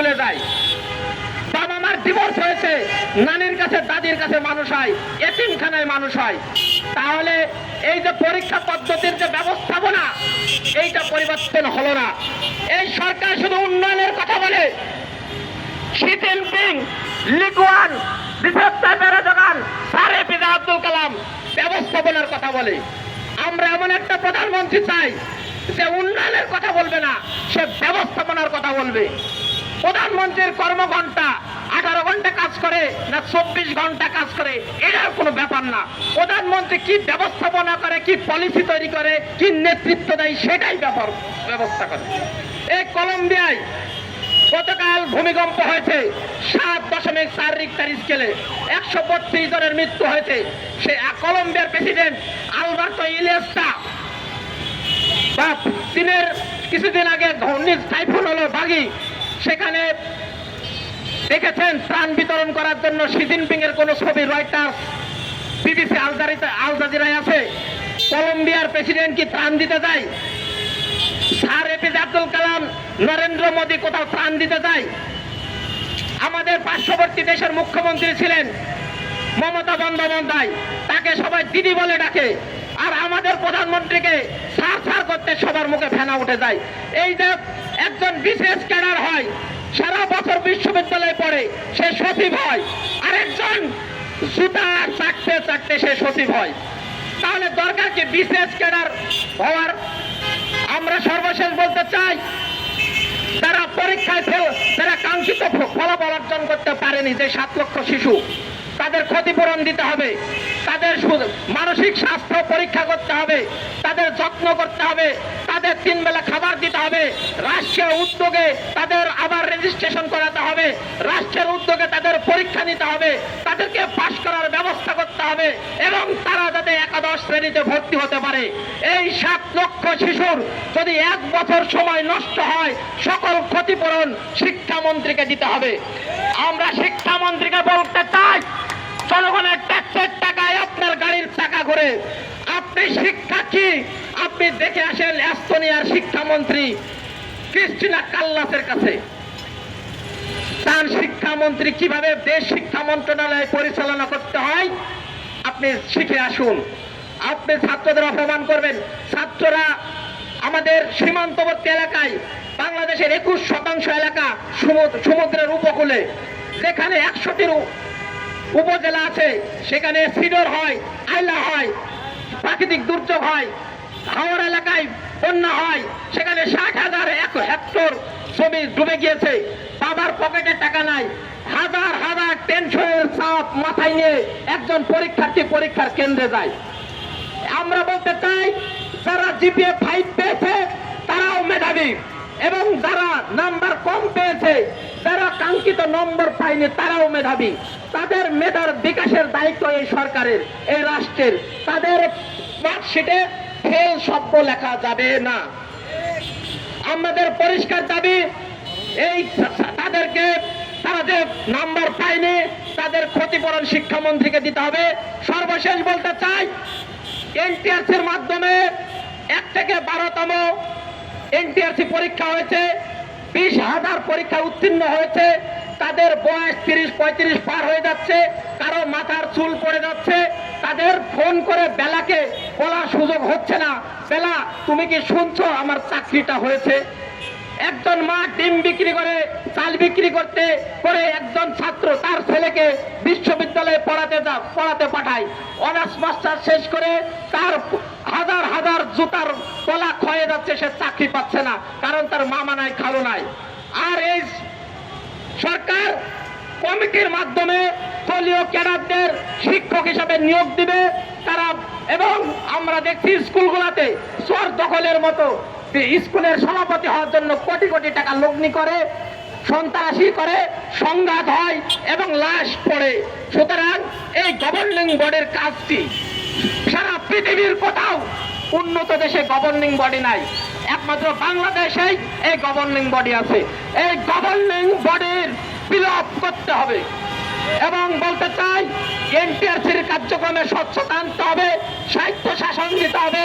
স্কুলে যায়, বাবা মার ডিভোর্স হয়েছে, নানির কাছে দাদির কাছে মানুষ হয়, এতিমখানায় মানুষ হয়। তাহলে এই যে পরীক্ষা পদ্ধতির যে ব্যবস্থাপনা, এইটা পরিবর্তন হলো না। এই সরকার শুধু উন্নয়নের কথা বলে। শি জিনপিং, লিগুয়ান, রিসেপ তাইপের যোগান, স্যার এপিজে আব্দুল কালাম ব্যবস্থাপনার কথা বলে। আমরা এমন একটা প্রধানমন্ত্রী চাই যে উন্নয়নের কথা বলবে না, সে ব্যবস্থাপনার কথা বলবে। প্রধানমন্ত্রীর কর্মঘণ্টা 18 ঘন্টা কাজ করে না 24 ঘন্টা কাজ করে, এটার কোনো ব্যাপার না। প্রধানমন্ত্রী কি ব্যবস্থাপনা করে, কি পলিসি তৈরি করে, কি নেতৃত্ব দেয়, সেটাই ব্যবস্থা করে। এই কলম্বিয়ায় গতকাল ভূমিকম্প হয়েছে 7.4 রিক্টার স্কেলে, 132 জনের মৃত্যু হয়েছে। সে কলম্বিয়ার প্রেসিডেন্ট আলবার্তো ইলিয়েসা বা চীনের কিছুদিন আগে ঘূর্ণিঝড় টাইফুন হলো বাগি, সেখানে দেখেছেন ত্রাণ বিতরণ করার জন্য শি জিনপিং এর কোন ছবি রয়টার্স, বিবিসি, আল জাজিরায় আছে? কলম্বিয়ার প্রেসিডেন্ট কি ত্রাণ দিতে যায়? স্যার এপিজে আব্দুল কালাম, নরেন্দ্র মোদী কোথাও ত্রাণ দিতে যায়? আমাদের পার্শ্ববর্তী দেশের মুখ্যমন্ত্রী ছিলেন মমতা বন্দ্যোপাধ্যায়, তাকে সবাই দিদি বলে ডাকে, আর আমাদের প্রধানমন্ত্রীকে স্যার স্যার করতে সবার মুখে ফেনা উঠে যায়। এই যে একজন বিশেষ ক্যাডার হয়, সারা বছর বিশ্ববিদ্যালয়ে পড়ে, সে সচিব হয়, আর একজন জুতা চাটতে চাটতে সে সচিব হয়। তাহলে দরকার কি বিশেষ ক্যাডার হওয়ার? আমরা সর্বশেষ বলতে চাই, যারা পরীক্ষায় যারা কাঙ্ক্ষিত ফলাফল অর্জন করতে পারেনি, যে 7 লক্ষ শিশু, তাদের ক্ষতিপূরণ দিতে হবে, তাদের মানসিক স্বাস্থ্য পরীক্ষা করতে হবে, তাদের যত্ন করতে হবে, তাদের 3 বেলা খাবার দিতে হবে, রাষ্ট্রের উদ্যোগে তাদের আবার রেজিস্ট্রেশন করাতে হবে, রাষ্ট্রের উদ্যোগে তাদের পরীক্ষা নিতে হবে, তাদেরকে পাশ করার ব্যবস্থা করতে হবে, এবং তারা যাতে একাদশ শ্রেণীতে ভর্তি হতে পারে। এই 7 লক্ষ শিশুর যদি 1 বছর সময় নষ্ট হয়, সকল ক্ষতিপূরণ শিক্ষামন্ত্রীকে দিতে হবে। আমরা শিক্ষামন্ত্রীকে বলতে চাই, জনগণের ট্যাক্সের টাকায় আপনার গাড়ির চাকা ঘুরে, আপনি শিক্ষা কি আপনি দেখে আসেন এস্তোনিয়ার শিক্ষামন্ত্রী ক্রিস্টিনা কাল্লাসের কাছে। তার শিক্ষামন্ত্রী কিভাবে দেশ শিক্ষা মন্ত্রণালয় পরিচালনা করতে হয় আপনি শিখে আসুন। আপনি ছাত্রদের অপমান করবেন। ছাত্ররা আমাদের সীমান্তবর্তী এলাকায়, বাংলাদেশের 21% এলাকা সমুদ্রের উপকূলে, যেখানে 100টির উপজেলা আছে, সেখানে সিডর হয়, আইলা হয়, প্রাকৃতিক দুর্যোগ হয়, হাওড় এলাকায় বন্যা হয়, সেখানে 60,000 হেক্টর জমি ডুবে গিয়েছে, বাবার পকেটে টাকা নাই, হাজার হাজার টেনশনের চাপ মাথায় নিয়ে একজন পরীক্ষার্থী পরীক্ষার কেন্দ্রে যায়। আমরা বলতে চাই, যারা জিপিএ 5 পেয়েছে তারাও মেধাবী, এবং যারা নাম্বার কম পেয়েছে, যারা কাঙ্ক্ষিত নম্বর পায়নি, তারাও মেধাবী। তাদের মেধার বিকাশের দায়িত্ব এই সরকারের, এই রাষ্ট্রের। তাদের মার্কশিটে ফেল শব্দ লেখা যাবে না। আমাদের পরিষ্কার দাবি, এই তাদেরকে, তারা যে নাম্বার পায়নি, তাদের ক্ষতিপূরণ শিক্ষামন্ত্রীকে দিতে হবে। সর্বশেষ বলতে চাই, এনটিআরসির মাধ্যমে 1 থেকে 12তম এনটিআরসি পরীক্ষা হয়েছে, 20,000 পরীক্ষায় উত্তীর্ণ হয়েছে, তাদের বয়স 30-35 পার হয়ে যাচ্ছে, কারো মাথার চুল পড়ে যাচ্ছে, তাদের ফোন করে বেলাকে বলার সুযোগ হচ্ছে না, বেলা তুমি কি শুনছো আমার চাকরিটা হয়েছে? একজন মা ডিম বিক্রি করে, চাল বিক্রি করে একজন ছাত্র তার ছেলেকে বিশ্ববিদ্যালয়ে পড়াতে পাঠায়, অনার্স মাস্টার শেষ করে তার হাজার হাজার জুতার তলা ক্ষয়ে যাচ্ছে, সে চাকরি পাচ্ছে না, কারণ তার মামা নাই, খালু নাই। আর এই সরকার কমিটির মাধ্যমে দলীয় ক্যাডারদের শিক্ষক হিসাবে নিয়োগ দিবে তারা, এবং আমরা দেখছি স্কুলগুলোতে চোর দখলের মতো স্কুলের সভাপতি হওয়ার জন্য কোটি কোটি টাকা লগ্নি করে, সন্ত্রাসী করে, সংঘাত হয় এবং লাশ পড়ে। সুতরাং এই গভর্নিং বডির কাজটি সারা পৃথিবীর কোথাও উন্নত দেশে গভর্নিং বডি নাই, একমাত্র বাংলাদেশেই এই গভর্নিং বডি আছে। এই গভর্নিং বডির বিলোপ করতে হবে, এবং বলতে চাই, এনটিআরসির কার্যক্রমে স্বচ্ছতা আনতে হবে, সাহিত্য শাসন দিতে হবে,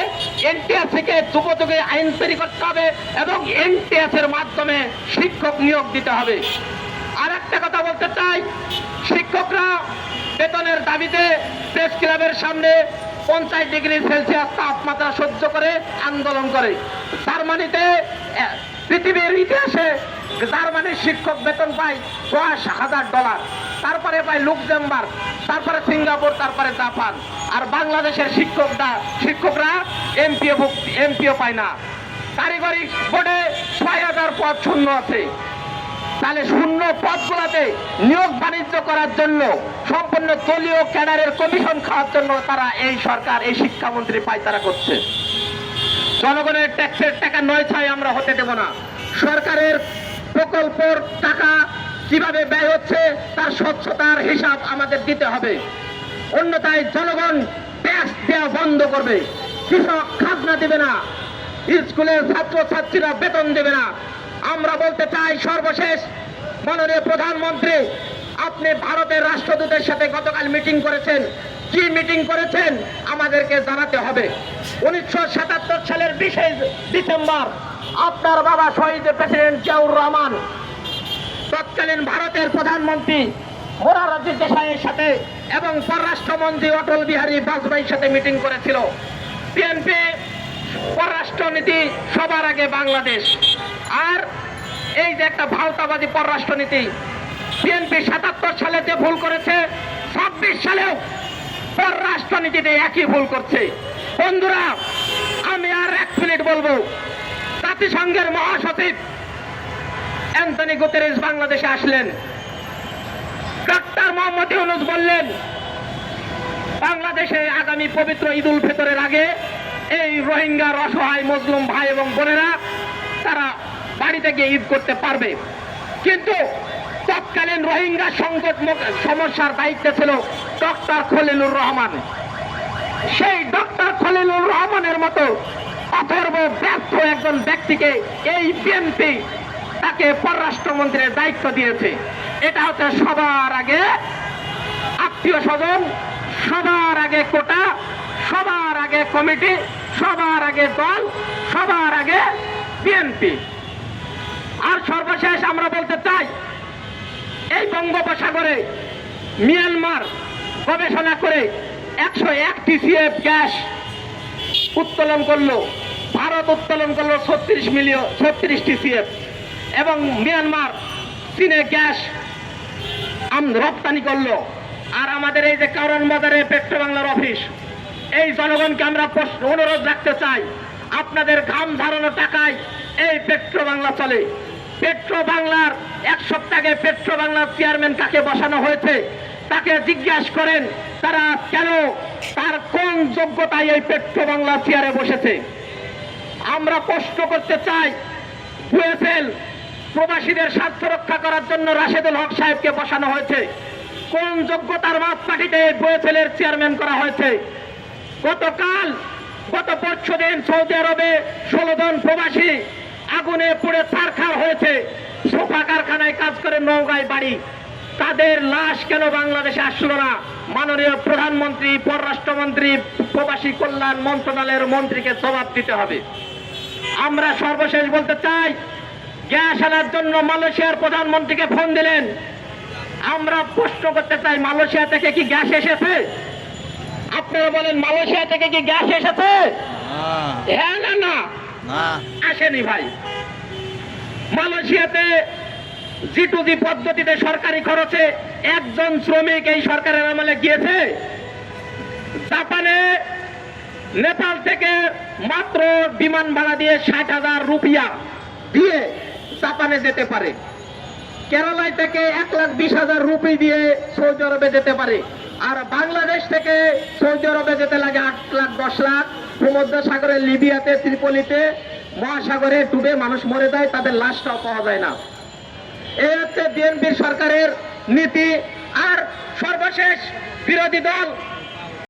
এনটিএস থেকে যুগোযুগে আইন তৈরি করতে হবে এবং এনটিএস এর মাধ্যমে শিক্ষক নিয়োগ দিতে হবে। আর একটা কথা বলতে চাই, শিক্ষকরা বেতনের দাবিতে প্রেস ক্লাবের সামনে 50 ডিগ্রি সেলসিয়াস তাপমাত্রা সহ্য করে আন্দোলন করে। জার্মানিতে পৃথিবীর ইতিহাসে জার্মানির শিক্ষক বেতন পায় $10,000, তারপরে পায় লুক্সেমবার্গ, তারপরে সিঙ্গাপুর, তারপরে জাপান। আর বাংলাদেশের শিক্ষকরা এমপিও পায় না। কারিগরি বোর্ডে 6,000 পদ শূন্য আছে। তাহলে শূন্য পদগুলোতে নিয়োগ বাণিজ্য করার জন্য সম্পূর্ণ দলীয় ক্যাডারের কমিশন খাওয়ার জন্য তারা এই সরকার, এই শিক্ষামন্ত্রী পায়তারা করছে। জনগণের ট্যাক্সের টাকা নয় ছয় আমরা হতে দেব না। সরকারের প্রকল্পের টাকা কিভাবে ব্যয় হচ্ছে তার স্বচ্ছতার হিসাব আমাদের দিতে হবে, অন্যথায় জনগণ ট্যাক্স দেওয়া বন্ধ করবে, কৃষক খাজনা দেবে না, স্কুলের ছাত্রছাত্রীরা বেতন দেবে না। আমরা বলতে চাই, সর্বশেষ মাননীয় প্রধানমন্ত্রী, আপনি ভারতের রাষ্ট্রদূতের সাথে গতকাল মিটিং করেছেন। কি মিটিং করেছেন আমাদেরকে জানাতে হবে। 1977 সালের 20 ডিসেম্বর আপনার বাবা শহীদ প্রেসিডেন্ট জিয়াউর রহমান তৎকালীন ভারতের প্রধানমন্ত্রী মোরারজি দেশাইয়ের সাথে এবং পররাষ্ট্রমন্ত্রী অটল বিহারী বাজপেয়ীর সাথে মিটিং করেছিল। বিএনপি পররাষ্ট্রনীতি সবার আগে বাংলাদেশ। আর এই যে একটা ভাওতাবাদী পররাষ্ট্রনীতি, বিএনপি 77 সালে যে ভুল করেছে, 26 সালেও পররাষ্ট্রনীতিতে একই ভুল করছে। বন্ধুরা, আমি আর 1 মিনিট বলবো। জাতিসংঘের মহাসচিব অ্যান্টনি গুতেরেস বাংলাদেশে আসলেন। ডক্টর মোহাম্মদ ইউনূস বললেন, বাংলাদেশে আগামী পবিত্র ঈদ উল ফিতরের আগে এই রোহিঙ্গার অসহায় মজলুম ভাই এবং বোনেরা তারা বাড়িতে গিয়ে ঈদ করতে পারবে। কিন্তু তৎকালীন রোহিঙ্গা সংকট সমস্যার দায়িত্বে ছিল ডক্টর খলিলুর রহমান। সেই ডক্টর খলিলুর রহমানের মতো অথর্ব ব্যর্থ একজন ব্যক্তিকে এই বিএনপি তাকে পররাষ্ট্রমন্ত্রীর দায়িত্ব দিয়েছে। এটা হচ্ছে সবার আগে আত্মীয় স্বজন, সবার আগে কোটা, সবার আগে কমিটি, সবার আগে দল, সবার আগে বিএনপি। আর সর্বশেষ আমরা বলতে চাই, এই বঙ্গোপসাগরে মিয়ানমার গবেষণা করে 101 TCF গ্যাস উত্তোলন করলো, ভারত উত্তোলন করলো 36 TCF, এবং মিয়ানমার চীনে গ্যাস রপ্তানি করলো। আর আমাদের এই যে কারণ বাজারে পেট্রো বাংলার অফিস, এই জনগণকে আমরা অনুরোধ রাখতে চাই, আপনাদের ঘাম ঝরানো টাকায় এই পেট্রো বাংলা চলে। পেট্রো বাংলার 1 সপ্তাহ আগে পেট্রো বাংলার চেয়ারম্যান কাকে বসানো হয়েছে তাকে জিজ্ঞাসা করেন, তারা কেন, তার কোন যোগ্যতায় এই পেট্রো বাংলা চেয়ারে বসেছে। আমরা প্রশ্ন করতে চাই, বুয়েফেল প্রবাসীদের স্বার্থ রক্ষা করার জন্য রাশেদুল হক সাহেবকে বসানো হয়েছে, কোন যোগ্যতার মাপকাঠিতে বুয়েফেলের চেয়ারম্যান করা হয়েছে। গত পরশুদিন সৌদি আরবে 16 জন প্রবাসী আগুনে পুড়ে ছারখার হয়েছে, সোফা কারখানায় কাজ করে নওগাঁয় বাড়ি। তাদের লাশ কেন বাংলাদেশে আসলো না? মাননীয় প্রধানমন্ত্রী, পররাষ্ট্রমন্ত্রী, প্রবাসী কল্যাণ মন্ত্রণালয়ের মন্ত্রীকে জবাব দিতে হবে। আমরা সর্বশেষ বলতে চাই, গ্যাস আনার জন্য মালয়েশিয়ার প্রধানমন্ত্রীকে ফোন দিলেন। আমরা প্রশ্ন করতে চাই, মালয়েশিয়া থেকে কি গ্যাস এসেছে? আপনারা বলেন, মালয়েশিয়া থেকে কি গ্যাস এসেছে? হ্যাঁ না না, আসেনি ভাই। মালয়েশিয়াতে G2G পদ্ধতিতে সরকারি খরচে একজন শ্রমিক এই সরকারের আমলে গিয়েছে। জাপানে নেপাল থেকে মাত্র বিমান ভাড়া দিয়ে 60,000 রুপিয়া দিয়ে জাপানে যেতে পারে। কেরালায় থেকে 1,20,000 রুপি দিয়ে সৌদি আরবে যেতে পারে। আর বাংলাদেশ থেকে সৌদি আরবে যেতে লাগে 8 লাখ 10 লাখ। ভূমধ্য সাগরের লিবিয়াতে, ত্রিপলিতে মহাসাগরে ডুবে মানুষ মরে যায়, তাদের লাশটাও পাওয়া যায় না। এই হচ্ছে বিএনপির সরকারের নীতি। আর সর্বশেষ বিরোধী দল